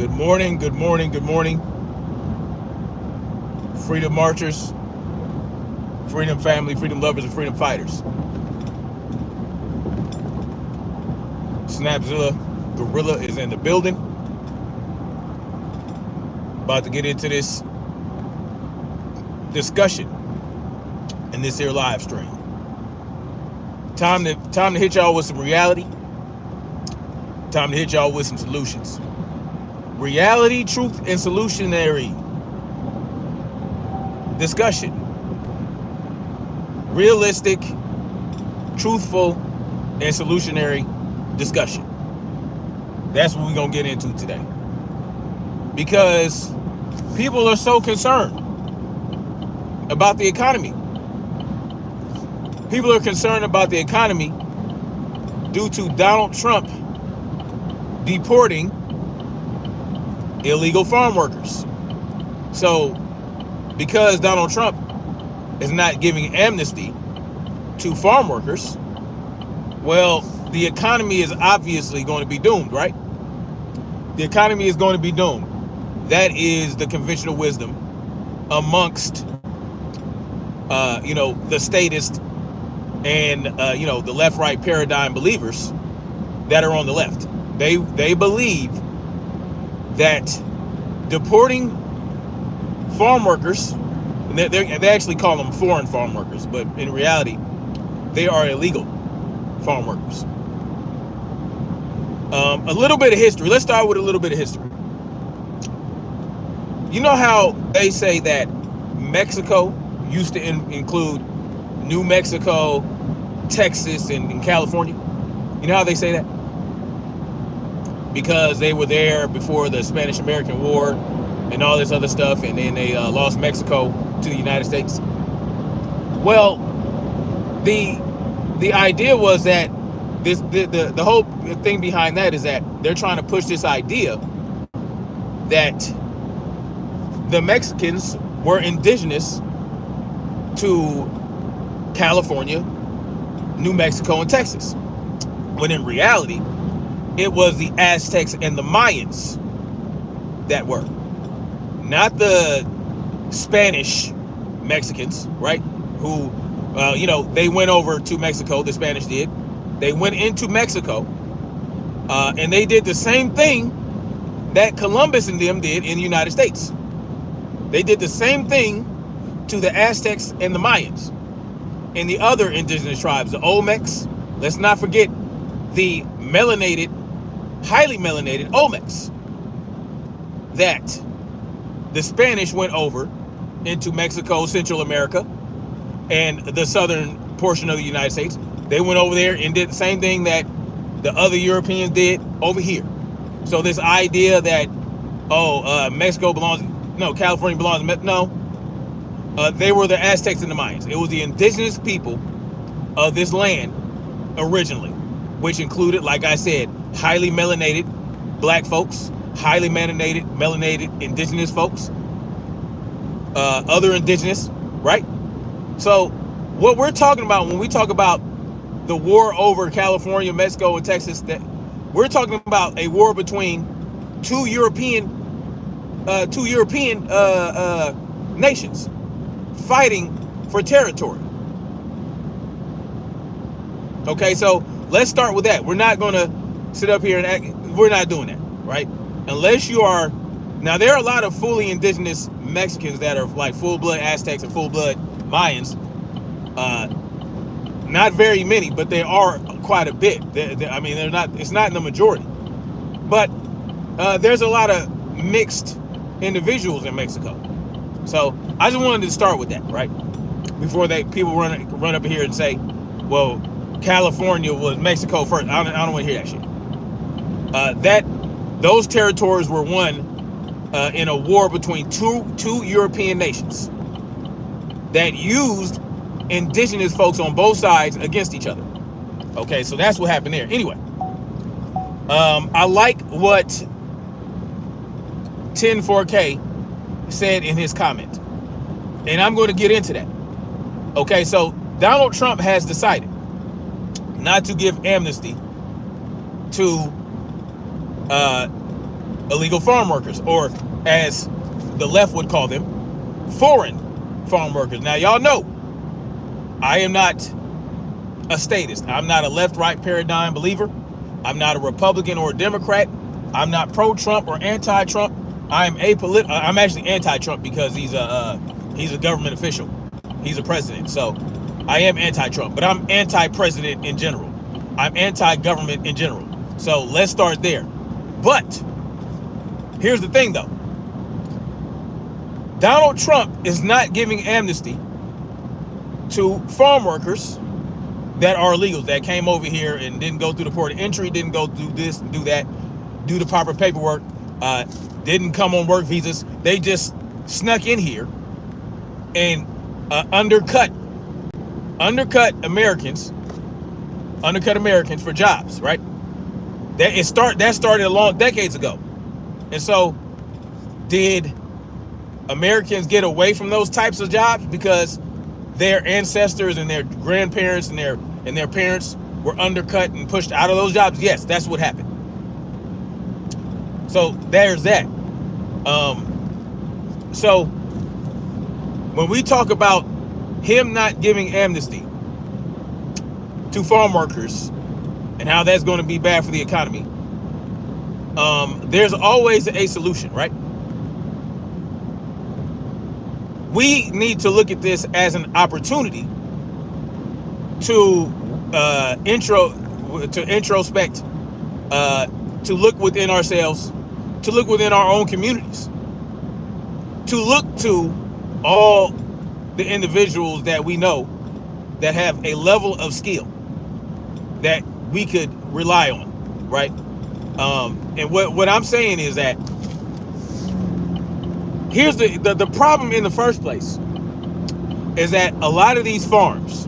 Good morning, good morning, good morning. Freedom marchers, freedom family, freedom lovers, and freedom fighters. Snapzilla Gorilla is in the building. About to get into this discussion in this here live stream. Time to hit y'all with some reality. Time to hit y'all with some solutions. Reality, truth, and solutionary discussion. Realistic, truthful, and solutionary discussion. That's what we're going to get into today. Because people are so concerned about the economy. People are concerned about the economy due to Donald Trump deporting illegal farm workers. So, because Donald Trump is not giving amnesty to farm workers, well, the economy is obviously going to be doomed, right? The economy is going to be doomed. That is the conventional wisdom amongst, the statist and, the left-right paradigm believers that are on the left. They believe that deporting farm workers, they actually call them foreign farm workers, but in reality, they are illegal farm workers. A little bit of history. Let's start with a little bit of history. You know how they say that Mexico used to include New Mexico, Texas, and California? You know how they say that? Because they were there before the Spanish-American War and all this other stuff, and then they lost Mexico to the United States. Well, the idea was that the whole thing behind that is that they're trying to push this idea that the Mexicans were indigenous to California, New Mexico, and Texas, when in reality it was the Aztecs and the Mayans that were, not the Spanish Mexicans, right? Who, they went over to Mexico. The Spanish did. They went into Mexico, and they did the same thing that Columbus and them did in the United States. They did the same thing to the Aztecs and the Mayans and the other indigenous tribes, the Olmecs. Let's not forget the highly melanated Olmecs that the Spanish went over into Mexico, Central America, and the southern portion of the United States. They went over there and did the same thing that the other Europeans did over here. So this idea that, Mexico belongs, California belongs, no. They were the Aztecs and the Mayans. It was the indigenous people of this land originally, which included, like I said, highly melanated black folks, highly melanated indigenous folks, other indigenous, right? So what we're talking about when we talk about the war over California, Mexico, and Texas, that we're talking about a war between two European nations fighting for territory. Okay, so let's start with that. We're not going to sit up here and act. We're not doing that, right? Unless you are. Now, there are a lot of fully indigenous Mexicans that are like full-blood Aztecs and full-blood Mayans. Not very many, but there are quite a bit. They're not. It's not in the majority, but there's a lot of mixed individuals in Mexico. So I just wanted to start with that, right? Before people run up here and say, "Well, California was Mexico first." I don't want to hear that shit. Those territories were won in a war between two European nations that used indigenous folks on both sides against each other. Okay, so that's what happened there. Anyway, I like what 104K said in his comment, and I'm going to get into that. Okay, so Donald Trump has decided not to give amnesty to illegal farm workers, or as the left would call them, foreign farm workers. Now, y'all know I am not a statist. I'm not a left-right paradigm believer. I'm not a Republican or a Democrat. I'm not pro-Trump or anti-Trump. I'm apolitical. I'm actually anti-Trump because he's a government official. He's a president. So I am anti-Trump, but I'm anti-president in general. I'm anti-government in general. So let's start there. But here's the thing, though. Donald Trump is not giving amnesty to farm workers that are illegals, that came over here and didn't go through the port of entry, didn't go do this, do that, do the proper paperwork, didn't come on work visas. They just snuck in here and undercut Americans for jobs, right? That started a long decades ago. And so did Americans get away from those types of jobs because their ancestors and their grandparents and their parents were undercut and pushed out of those jobs? Yes, that's what happened. So there's that. So when we talk about him not giving amnesty to farm workers and how that's going to be bad for the economy, there's always a solution, right? We need to look at this as an opportunity to introspect, to look within ourselves, to look within our own communities, to look to all the individuals that we know that have a level of skill that we could rely on, right? And what I'm saying is that here's the problem in the first place is that a lot of these farms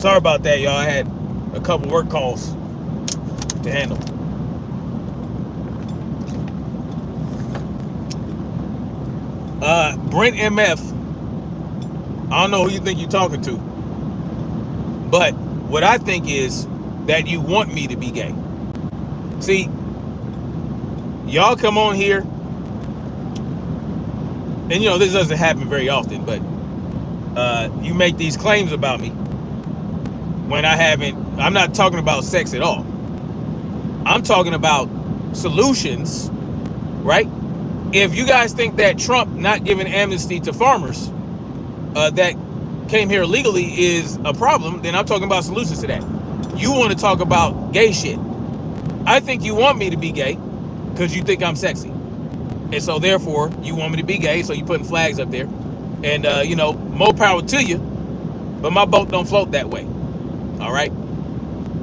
Sorry about that, y'all. I had a couple work calls to handle. Brent MF, I don't know who you think you're talking to, but what I think is that you want me to be gay. See, y'all come on here, and you know this doesn't happen very often, but you make these claims about me when I'm not talking about sex at all. I'm talking about solutions, right? If you guys think that Trump not giving amnesty to farmers that came here illegally is a problem, then I'm talking about solutions to that. You want to talk about gay shit. I think you want me to be gay because you think I'm sexy. And so therefore, you want me to be gay, so you're putting flags up there. And, you know, more power to you, but my boat don't float that way. All right?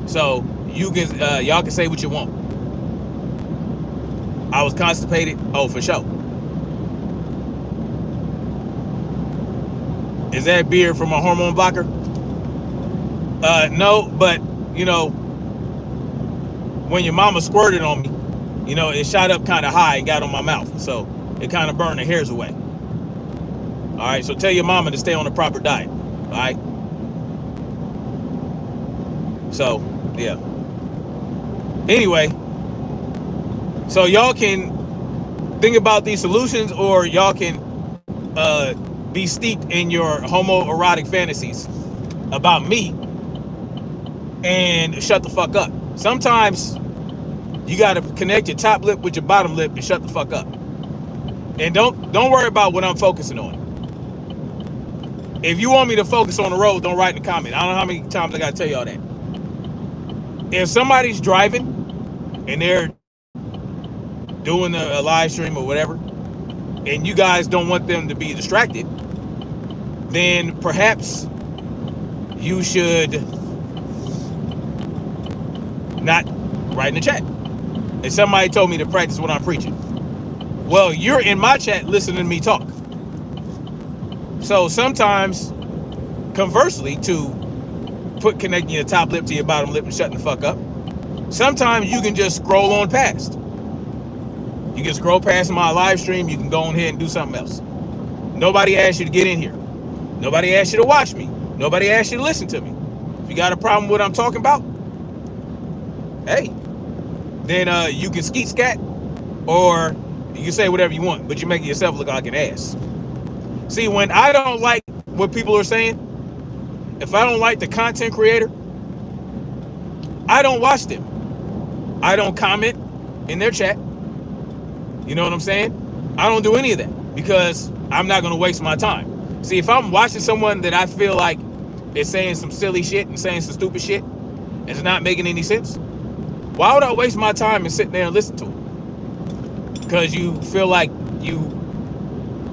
So you can, y'all can say what you want. I was constipated. Oh, for sure. Is that beer from a hormone blocker? No, but, you know, when your mama squirted on me, you know, it shot up kind of high and got on my mouth. So it kind of burned the hairs away. All right, so tell your mama to stay on the proper diet. All right? So, yeah. Anyway, so y'all can think about these solutions, or y'all can be steeped in your homoerotic fantasies about me and shut the fuck up. Sometimes you gotta connect your top lip with your bottom lip and shut the fuck up. And don't worry about what I'm focusing on. If you want me to focus on the road, don't write in the comment. I don't know how many times I gotta tell y'all that. If somebody's driving and they're doing a live stream or whatever, and you guys don't want them to be distracted, then perhaps you should not write in the chat. And somebody told me to practice what I'm preaching. Well, you're in my chat listening to me talk. So sometimes, conversely, to connecting your top lip to your bottom lip and shutting the fuck up, sometimes you can just scroll on past. You can scroll past my live stream. You can go on ahead and do something else. Nobody asked you to get in here. Nobody asked you to watch me. Nobody asked you to listen to me. If you got a problem with what I'm talking about, hey, then you can skeet scat, or you can say whatever you want, but you're making yourself look like an ass. See, when I don't like what people are saying, if I don't like the content creator, I don't watch them. I don't comment in their chat. You know what I'm saying? I don't do any of that because I'm not going to waste my time. See, if I'm watching someone that I feel like is saying some silly shit and saying some stupid shit and it's not making any sense, why would I waste my time and sit there and listen to it? Because you feel like you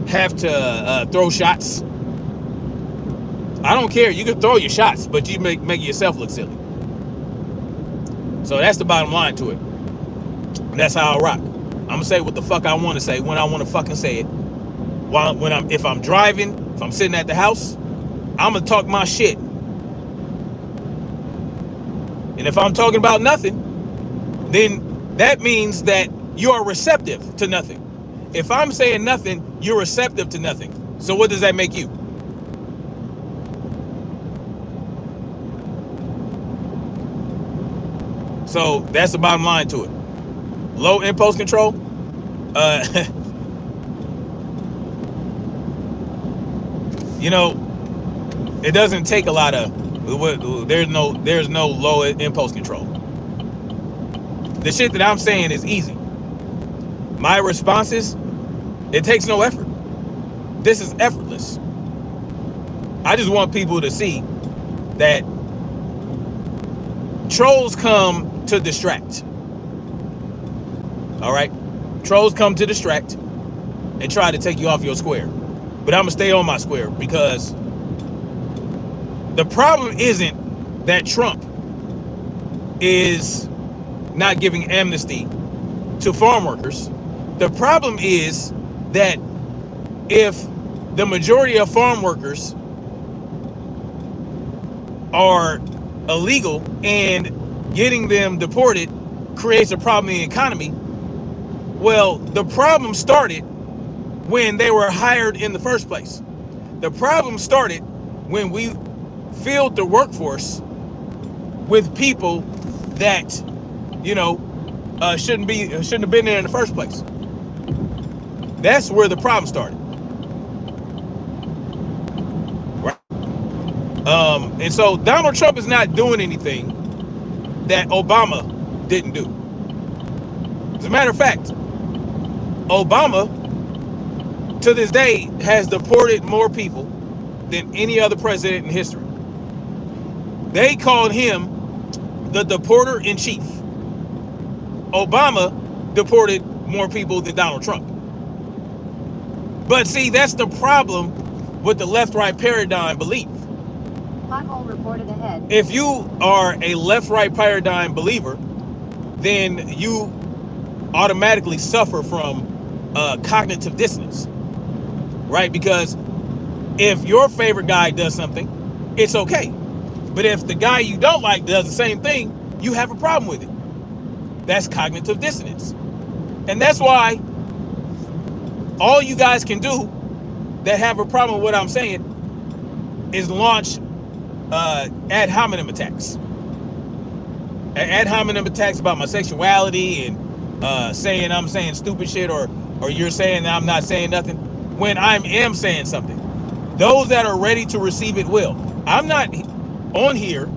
have to throw shots. I don't care. You can throw your shots, but you make yourself look silly. So that's the bottom line to it. And that's how I rock. I'm gonna say what the fuck I want to say when I want to fucking say it. If I'm driving, if I'm sitting at the house, I'm gonna talk my shit. And if I'm talking about nothing, then that means that you are receptive to nothing. If I'm saying nothing, you're receptive to nothing. So what does that make you? So that's the bottom line to it. Low impulse control. You know, it doesn't take a lot of. There's no low impulse control. The shit that I'm saying is easy. My responses, it takes no effort. This is effortless. I just want people to see that trolls come to distract. All right? Trolls come to distract and try to take you off your square. But I'm going to stay on my square because the problem isn't that Trump is not giving amnesty to farm workers. The problem is that if the majority of farm workers are illegal and getting them deported creates a problem in the economy. Well, the problem started when they were hired in the first place. The problem started when we filled the workforce with people that, shouldn't have been there in the first place. That's where the problem started. Right? And so Donald Trump is not doing anything that Obama didn't do. As a matter of fact, Obama to this day has deported more people than any other president in history. They called him the deporter in chief. Obama deported more people than Donald Trump. But see, that's the problem with the left-right paradigm belief. Pothole reported ahead. If you are a left-right paradigm believer, then you automatically suffer from cognitive dissonance, right? Because if your favorite guy does something, it's okay. But if the guy you don't like does the same thing, you have a problem with it. That's cognitive dissonance. And that's why all you guys can do that have a problem with what I'm saying is launch ad hominem attacks. Ad hominem attacks about my sexuality and saying I'm saying stupid shit or you're saying that I'm not saying nothing when I am saying something. Those that are ready to receive it will. I'm not on here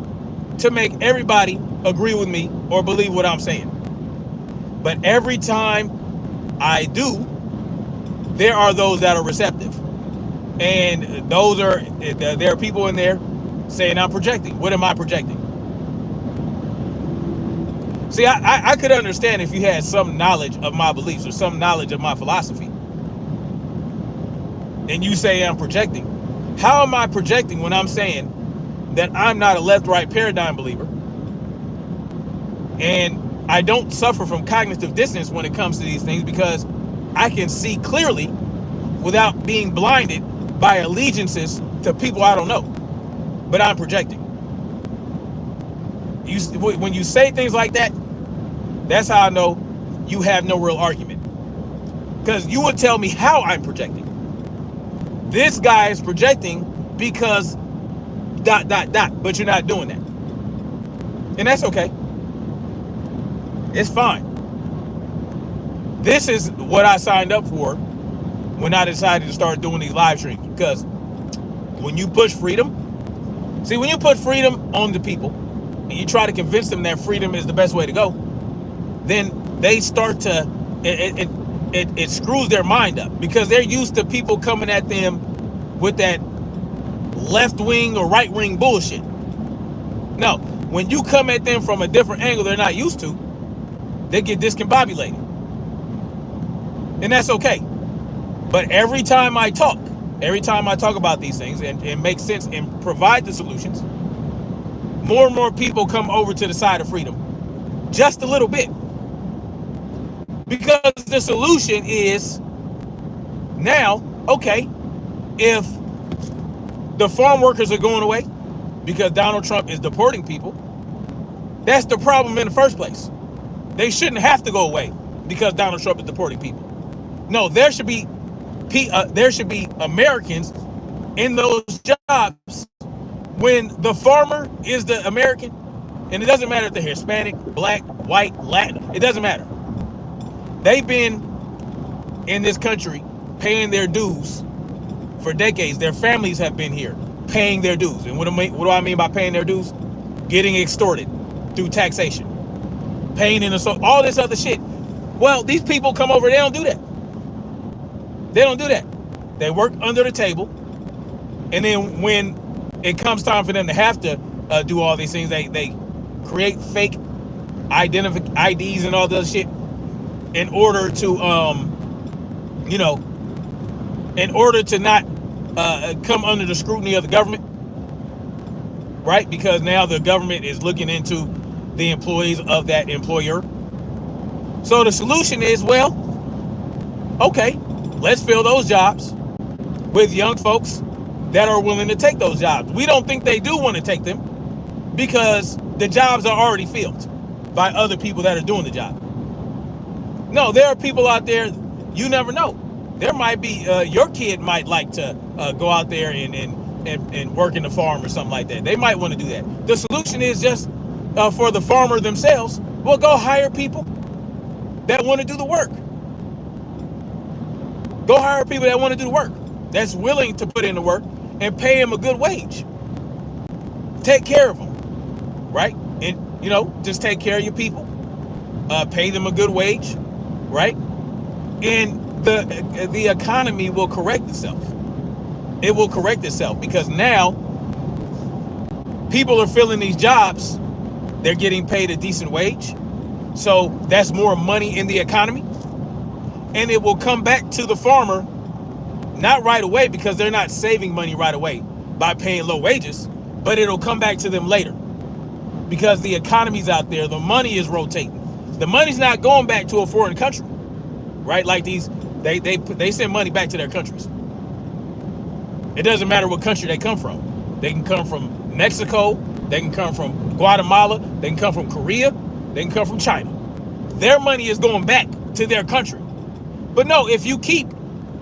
to make everybody agree with me or believe what I'm saying. But every time I do, there are those that are receptive. And there are people in there saying I'm projecting. What am I projecting? See, I could understand if you had some knowledge of my beliefs or some knowledge of my philosophy. And you say I'm projecting. How am I projecting when I'm saying that I'm not a left-right paradigm believer and I don't suffer from cognitive dissonance when it comes to these things because I can see clearly without being blinded by allegiances to people I don't know, but I'm projecting. When you say things like that, that's how I know you have no real argument, because you would tell me how I'm projecting. This guy is projecting because ... but you're not doing that, and that's okay. It's fine. This is what I signed up for when I decided to start doing these live streams, because when you push freedom, when you put freedom on the people and you try to convince them that freedom is the best way to go, then they start to, it screws their mind up, because they're used to people coming at them with that left wing or right wing bullshit. No, when you come at them from a different angle they're not used to, they get discombobulated. And that's okay. But every time I talk about these things and make sense and provide the solutions, more and more people come over to the side of freedom. Just a little bit. Because the solution is now, okay, if the farm workers are going away because Donald Trump is deporting people, that's the problem in the first place. They shouldn't have to go away because Donald Trump is deporting people. No, there should be Americans in those jobs when the farmer is the American, and it doesn't matter if they're Hispanic, black, white, Latin, it doesn't matter. They've been in this country paying their dues for decades. Their families have been here paying their dues. And what do I mean by paying their dues? Getting extorted through taxation, paying in all this other shit. Well, these people come over, they don't do that. They don't do that. They work under the table, and then when it comes time for them to have to do all these things, they create fake IDs and all this shit in order to in order to not come under the scrutiny of the government, right? Because now the government is looking into the employees of that employer. So the solution is, well, okay, let's fill those jobs with young folks that are willing to take those jobs. We don't think they do want to take them, because the jobs are already filled by other people that are doing the job. No, there are people out there, you never know. There might be, your kid might like to go out there and work in the farm or something like that. They might want to do that. The solution is just for the farmer themselves, well, go hire people that want to do the work. Go hire people that want to do the work, that's willing to put in the work, and pay them a good wage. Take care of them, right? And, just take care of your people. Pay them a good wage, right? And the economy will correct itself. It will correct itself because now people are filling these jobs. They're getting paid a decent wage. So that's more money in the economy. And it will come back to the farmer, not right away because they're not saving money right away by paying low wages, but it'll come back to them later because the economy's out there. The money is rotating. The money's not going back to a foreign country, right? Like they send money back to their countries. It doesn't matter what country they come from. They can come from Mexico. They can come from Guatemala. They can come from Korea. They can come from China. Their money is going back to their country. But no, if you keep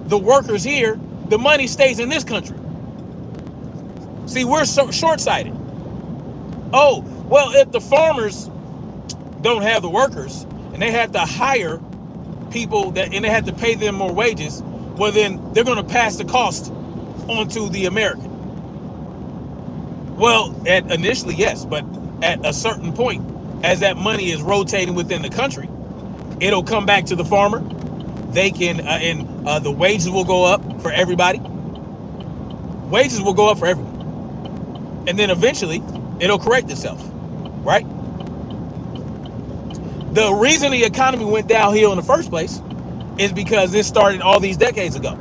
the workers here, the money stays in this country. See, we're so short-sighted. Oh, well, if the farmers don't have the workers and they have to hire people and they have to pay them more wages, well, then they're going to pass the cost onto the American. Well, initially, yes, but at a certain point, as that money is rotating within the country, it'll come back to the farmer. They can, the wages will go up for everybody. Wages will go up for everyone. And then eventually, it'll correct itself, right? The reason the economy went downhill in the first place is because this started all these decades ago.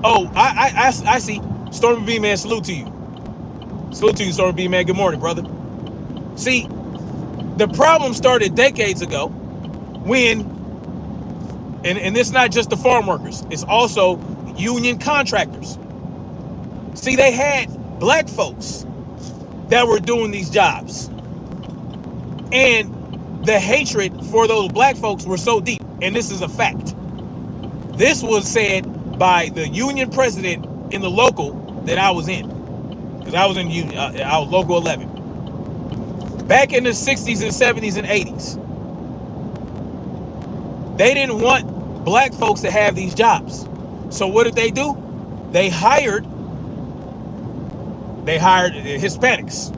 Oh, I see. Stormy B, man, salute to you. Salute to you, Stormy B, man. Good morning, brother. See, the problem started decades ago when, and it's not just the farm workers, it's also union contractors. See, they had black folks that were doing these jobs. And the hatred for those black folks were so deep. And this is a fact. This was said by the union president in the local that I was in. Because I was in union, I was local 11. Back in the 60s and 70s and 80s. They didn't want black folks to have these jobs. So what did they do? They hired Hispanics.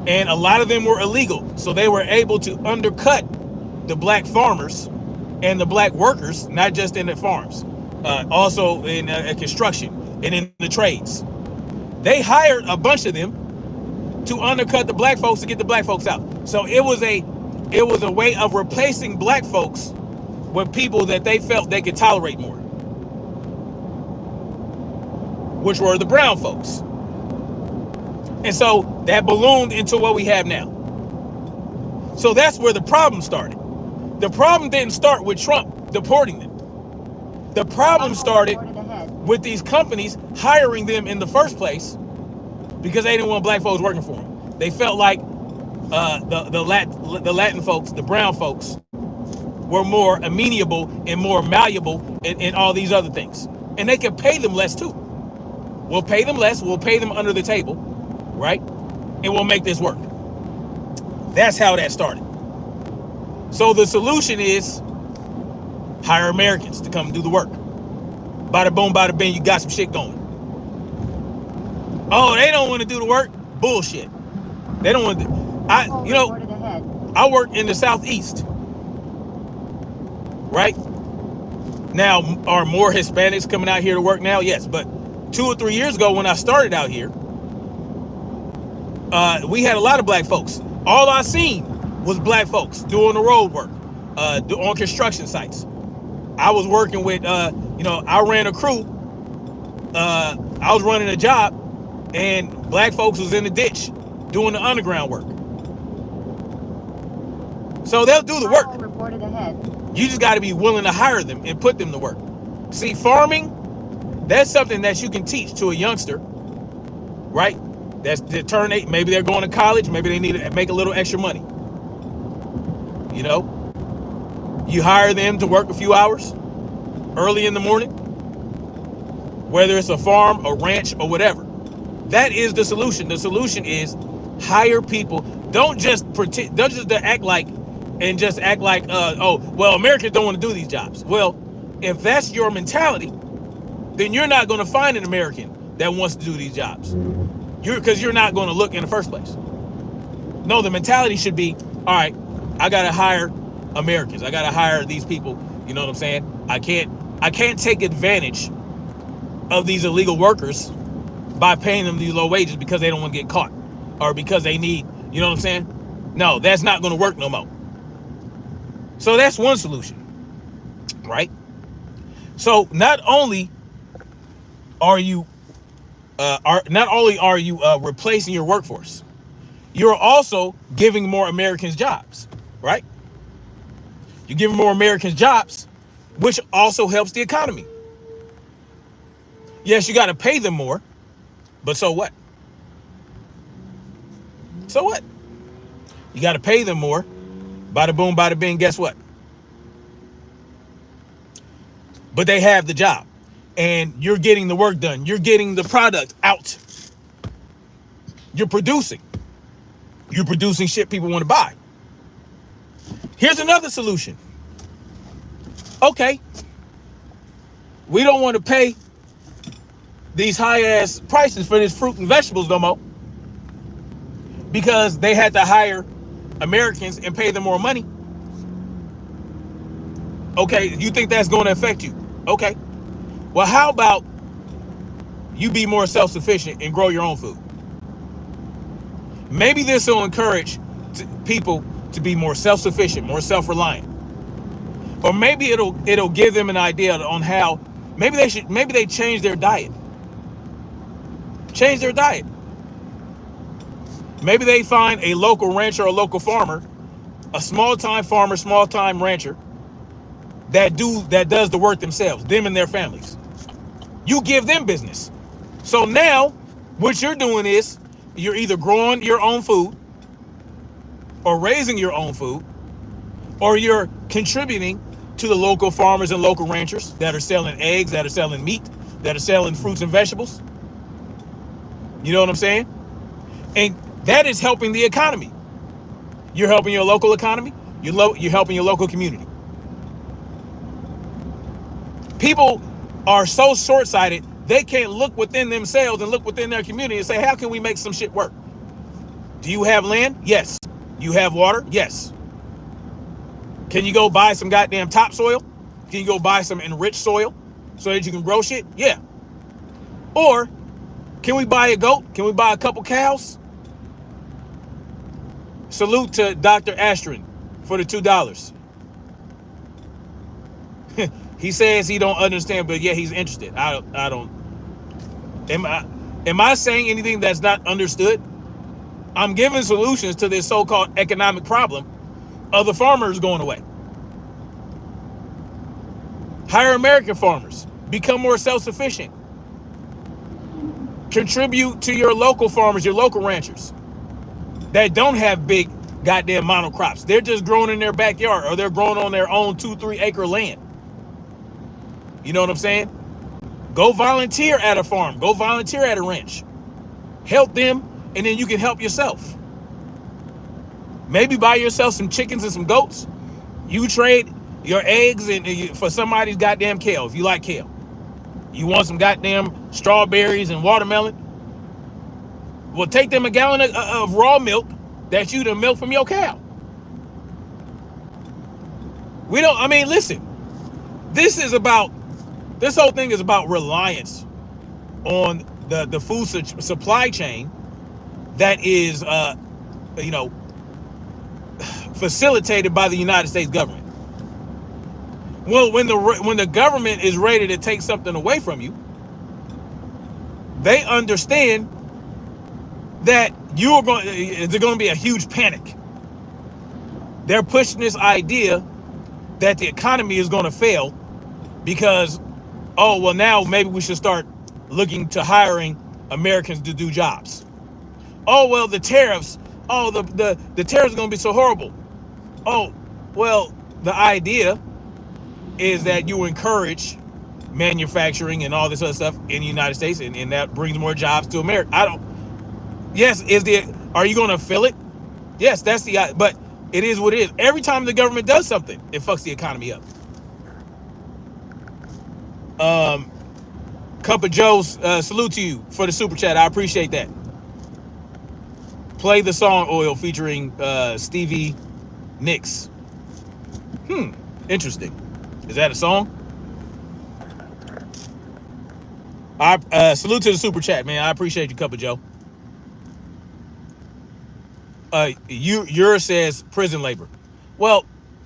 And a lot of them were illegal. So they were able to undercut the black farmers and the black workers, not just in the farms, also in construction and in the trades. They hired a bunch of them to undercut the black folks to get the black folks out. So it was a way of replacing black folks with people that they felt they could tolerate more, which were the brown folks. And so that ballooned into what we have now. So that's where the problem started. The problem didn't start with Trump deporting them. The problem started with these companies hiring them in the first place because they didn't want black folks working for them. They felt like the Latin folks, the brown folks, were more amenable and more malleable in all these other things. And they could pay them less too. We'll pay them less. We'll pay them under the table, right? And we'll make this work. That's how that started. So the solution is hire Americans to come do the work. Bada boom, bada bing, you got some shit going. Oh, they don't want to do the work? Bullshit. They don't want to. I work in the Southeast. Right? Now, are more Hispanics coming out here to work now? Yes, but 2 or 3 years ago when I started out here, we had a lot of black folks. All I seen was black folks doing the road work, on construction sites. I was working with, I ran a crew. I was running a job, and black folks was in the ditch doing the underground work. So they'll do the work. Reported ahead. You just got to be willing to hire them and put them to work. See, farming, that's something that you can teach to a youngster, right? That's the turn 8. Maybe they're going to college. Maybe they need to make a little extra money. You know, you hire them to work a few hours early in the morning, whether it's a farm, a ranch, or whatever. That is the solution. The solution is hire people. Don't just pretend. Don't just act like, oh, well, Americans don't want to do these jobs. Well, if that's your mentality, then you're not going to find an American that wants to do these jobs. Because you're not going to look in the first place. No, the mentality should be, all right, I got to hire Americans. I got to hire these people. You know what I'm saying? I can't take advantage of these illegal workers by paying them these low wages because they don't want to get caught or because they need, you know what I'm saying? No, that's not going to work no more. So that's one solution, right? So not only are you replacing your workforce, you're also giving more Americans jobs, right? You're giving more Americans jobs, which also helps the economy. Yes, you got to pay them more, but so what? So what? You got to pay them more. Bada boom, bada bing, guess what? But they have the job. And you're getting the work done. You're getting the product out. You're producing. You're producing shit people want to buy. Here's another solution. Okay. We don't want to pay these high-ass prices for this fruit and vegetables no more because they had to hire Americans and pay them more money. Okay, you think that's going to affect you? Okay. Well, how about you be more self-sufficient and grow your own food? Maybe this will encourage people to be more self-sufficient, more self-reliant. Or maybe it'll give them an idea on how maybe they change their diet. Change their diet. Maybe they find a local rancher or a local farmer, a small-time farmer, small-time rancher that does the work themselves, them and their families. You give them business. So now what you're doing is you're either growing your own food or raising your own food, or you're contributing to the local farmers and local ranchers that are selling eggs, that are selling meat, that are selling fruits and vegetables. You know what I'm saying? And that is helping the economy. You're helping your local economy. You're helping your local community. People are so short-sighted, they can't look within themselves and look within their community and say, how can we make some shit work? Do you have land? Yes. You have water? Yes. Can you go buy some goddamn topsoil? Can you go buy some enriched soil so that you can grow shit? Yeah. Or can we buy a goat? Can we buy a couple cows? Salute to Dr. Astron for the $2. He says he don't understand, but yeah, he's interested. I don't. Am I saying anything that's not understood? I'm giving solutions to this so-called economic problem of the farmers going away. Hire American farmers. Become more self-sufficient. Contribute to your local farmers, your local ranchers that don't have big goddamn monocrops. They're just growing in their backyard or they're growing on their own 2-3 acre land. You know what I'm saying? Go volunteer at a farm. Go volunteer at a ranch. Help them, and then you can help yourself. Maybe buy yourself some chickens and some goats. You trade your eggs for somebody's goddamn kale, if you like kale. You want some goddamn strawberries and watermelon? Well, take them a gallon of raw milk that you done milk from your cow. Listen, this whole thing is about reliance on the food supply chain that is, facilitated by the United States government. Well, when the government is ready to take something away from you, they understand that there's going to be a huge panic. They're pushing this idea that the economy is going to fail because, oh, well, now maybe we should start looking to hiring Americans to do jobs. Oh, well, the tariffs. Oh, the tariffs are going to be so horrible. Oh, well, the idea is that you encourage manufacturing and all this other stuff in the United States, and that brings more jobs to America. I don't. Yes, are you going to fill it? Yes, that's but it is what it is. Every time the government does something, it fucks the economy up. Cup of Joe's, salute to you for the super chat. I appreciate that. Play the song Oil featuring Stevie Nicks. Interesting. Is that a song? I salute to the super chat, man. I appreciate you, Cup of Joe. Yours says prison labor. Well,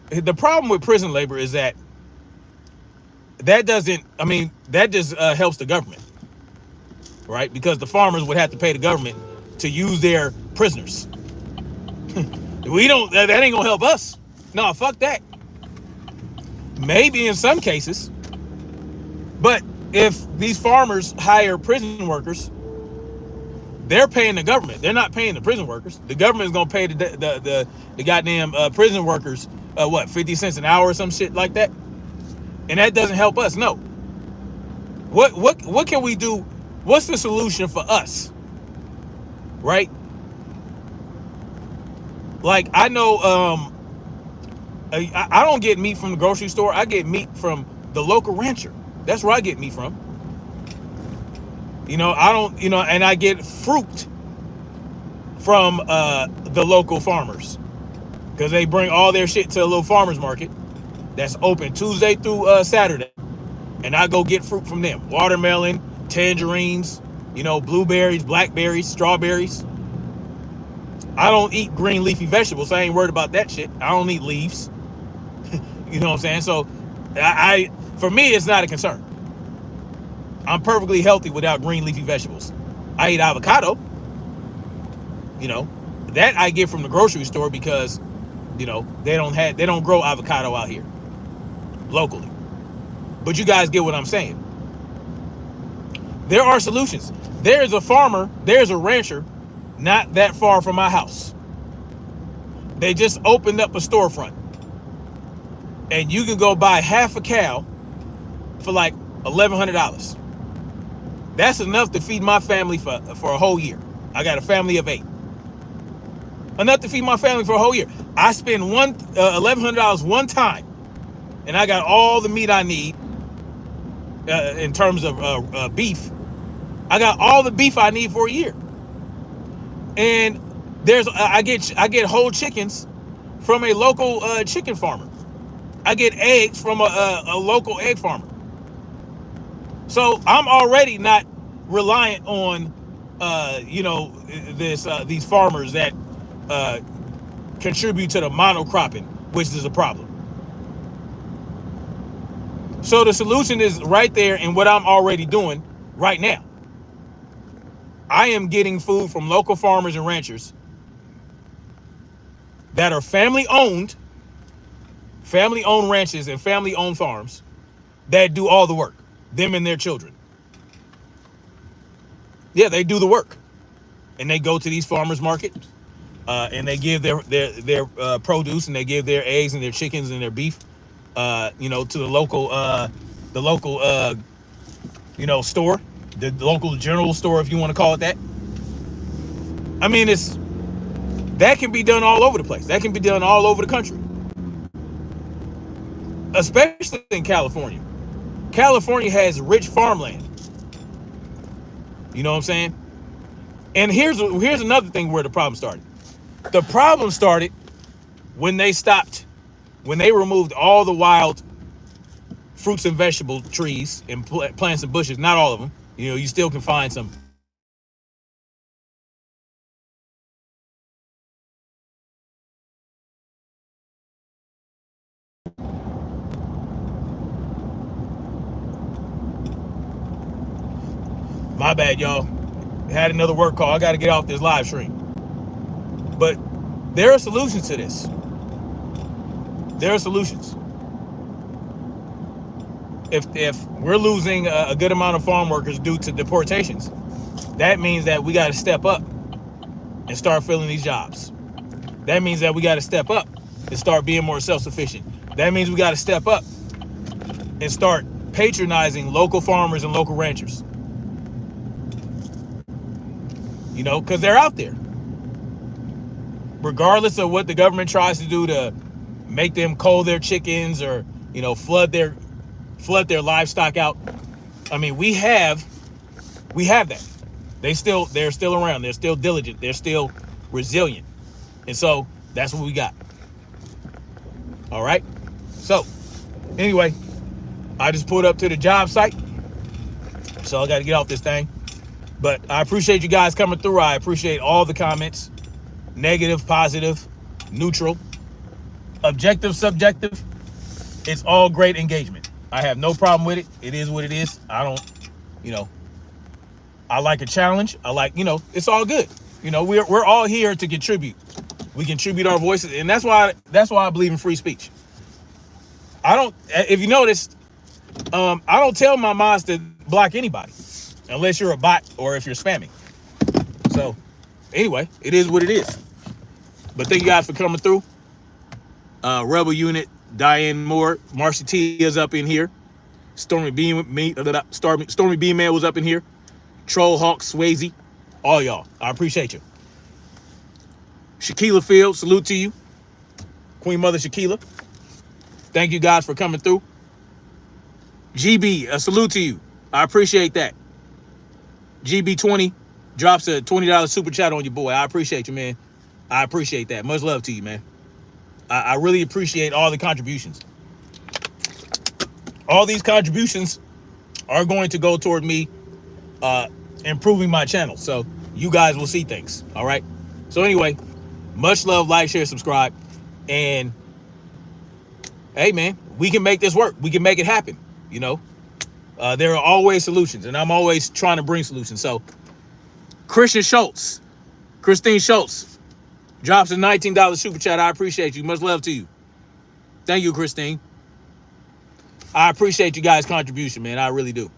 the problem with prison labor is that doesn't. I mean, that just helps the government, right? Because the farmers would have to pay the government to use their prisoners. We don't. That ain't gonna help us. No, fuck that. Maybe in some cases, but if these farmers hire prison workers, they're paying the government. They're not paying the prison workers. The government is gonna pay the goddamn prison workers 50 cents an hour or some shit like that, and that doesn't help us. No. What can we do? What's the solution for us? Right? Like, I know I don't get meat from the grocery store. I get meat from the local rancher. That's where I get meat from. I don't, and I get fruit from the local farmers, because they bring all their shit to a little farmer's market that's open Tuesday through Saturday, and I go get fruit from them. Watermelon, tangerines, blueberries, blackberries, strawberries. I don't eat green leafy vegetables, so I ain't worried about that shit. I don't eat leaves. You know what I'm saying? So for me, it's not a concern. I'm perfectly healthy without green leafy vegetables. I eat avocado. That I get from the grocery store because, they don't grow avocado out here locally. But you guys get what I'm saying. There are solutions. There's a farmer, there's a rancher not that far from my house. They just opened up a storefront, and you can go buy half a cow for like $1,100. That's enough to feed my family for a whole year. I got a family of 8. Enough to feed my family for a whole year. I spend $1,100 one time, and I got all the meat I need in terms of beef. I got all the beef I need for a year. And I get whole chickens from a local chicken farmer. I get eggs from a local egg farmer. So I'm already not reliant on these farmers that contribute to the monocropping, which is a problem. So the solution is right there in what I'm already doing right now. I am getting food from local farmers and ranchers that are family-owned ranches and family-owned farms that do all the work, them and their children. Yeah, they do the work. And they go to these farmers markets, and they give their produce, and they give their eggs and their chickens and their beef, to the local store, the local general store, if you want to call it that. I mean, that can be done all over the place. That can be done all over the country, especially in California. California has rich farmland. You know what I'm saying? And here's another thing where the problem started. The problem started when they removed all the wild fruits and vegetable trees and plants and bushes. Not all of them. You still can find some. My bad, y'all. Had another work call. I got to get off this live stream. But there are solutions to this. There are solutions. If we're losing a good amount of farm workers due to deportations, that means that we got to step up. and start filling these jobs. That means that we got to step up and start being more self-sufficient. That means we got to step up and start patronizing local farmers and local ranchers. You know, because they're out there. Regardless of what the government tries to do to make them cull their chickens or, you know, flood their livestock out. I mean, we have that. They're still around. They're still diligent. They're still resilient. And so that's what we got. All right. So anyway, I just pulled up to the job site. So I got to get off this thing. But I appreciate you guys coming through. I appreciate all the comments. Negative, positive, neutral, objective, subjective. It's all great engagement. I have no problem with it. It is what it is. I don't, you know, I like a challenge. I like, you know, it's all good. You know, we're all here to contribute. We contribute our voices, and that's why I believe in free speech. If you noticed, I don't tell my mods to block anybody unless you're a bot or if you're spamming. So anyway, it is what it is. But thank you guys for coming through. Rebel Unit, Diane Moore, Marcy T is up in here. Stormy Beam Man was up in here. Troll Hawk, Swayze, all y'all. I appreciate you. Shaquila Field, salute to you. Queen Mother Shaquila. Thank you guys for coming through. GB, a salute to you. I appreciate that. GB20 drops a $20 super chat on your boy. I appreciate you, man. I appreciate that. Much love to you, man. I really appreciate all the contributions. All these contributions are going to go toward me improving my channel. So you guys will see things. All right. So anyway, much love, like, share, subscribe. And hey, man, we can make this work. We can make it happen. You know, there are always solutions, and I'm always trying to bring solutions. So Christine Schultz drops a $19 super chat. I appreciate you. Much love to you. Thank you, Christine. I appreciate you guys' contribution, man. I really do.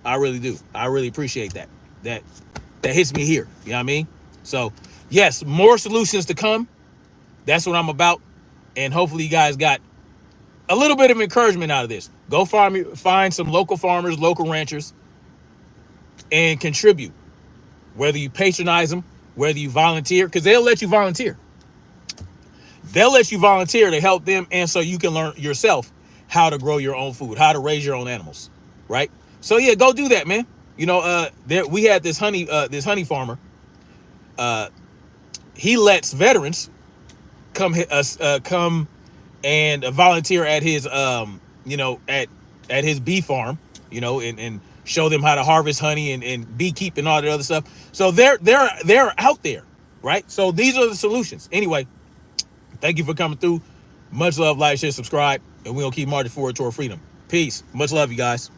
I really do. I really appreciate that. That hits me here. You know what I mean? So, yes, more solutions to come. That's what I'm about. And hopefully you guys got a little bit of encouragement out of this. Go find some local farmers, local ranchers, and contribute. Whether you patronize them, whether you volunteer, because they'll let you volunteer. They'll let you volunteer to help them, and so you can learn yourself how to grow your own food, how to raise your own animals, right? So yeah, go do that, man. You know, we had this honey farmer. He lets veterans come and volunteer at his you know, at his bee farm, you know, and show them how to harvest honey and beekeep and all that other stuff. So they're out there, right? So these are the solutions. Anyway, thank you for coming through. Much love, like, share, subscribe, and we'll keep marching forward toward freedom. Peace. Much love, you guys.